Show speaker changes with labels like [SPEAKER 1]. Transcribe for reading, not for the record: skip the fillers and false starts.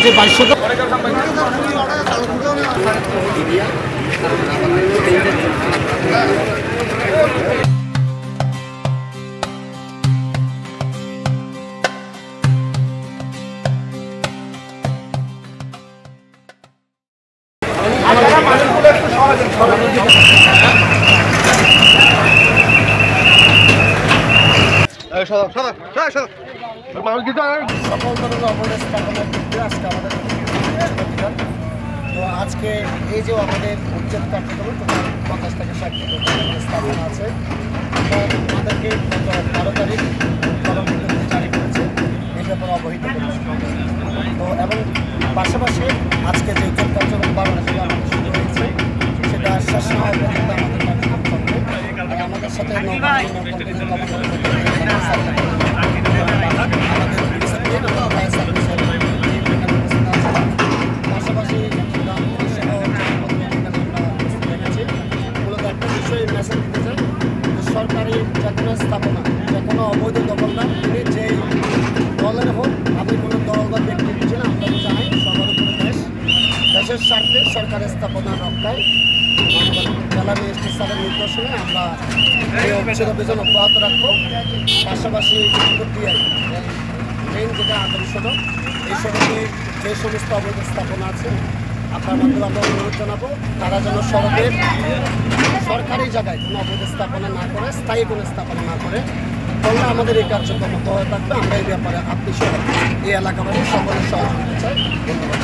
[SPEAKER 1] যে 2200 আজকে এই যে আমাদের উচ্ছেদ কার্যক্রম 50 থেকে 60 স্থাপনা আছে, আমাদেরকে 12 তারিখ কর্মবিরতি জারি করেছে, এই ব্যাপারে অবহিত করেছে। তো এবং পাশাপাশি আজকে যে উচ্ছেদ কার্যক্রম 12 থেকে আমাদের শুরু হয়েছে, সেটা শেষ না হওয়া পর্যন্ত আমাদের কার্যক্রম চলবে। আমাদের সাথে পাশাপাশি মূলত একটা বিষয়ে মেসেজ দিতে চাই, সরকারি যে কোনো স্থাপনা, যে কোনো অবৈধ দখলদার তিনি যেই দলের হোক, আমি কোনো দল বা ব্যক্তি কিছু না, আমরা জানাই সবার উপরে দেশের স্বার্থে সরকারি স্থাপনা রক্ষায় জেলা ম্যাজিস্ট্রেট স্যারের নির্দেশনে আমরা এই অভিযান অব্যাহত রাখবো। পাশাপাশি মেইন যেটা আদর্শ সড়ক, এই সড়কে যে সমস্ত অবৈধ স্থাপনা আছে আপনার মাধ্যমে আমরা অনুরোধ জানাবো তারা যেন সড়কের সরকারি জায়গায় কোনো অবৈধ স্থাপনা না করে, স্থায়ী কোনো স্থাপনা না করে, তাহলে আমাদের এই কার্যক্রম অব্যাহত থাকবে। আমরা এই ব্যাপারে আপনি সহ এই এলাকাবাসী সকলের সহযোগিতা চাই। ধন্যবাদ।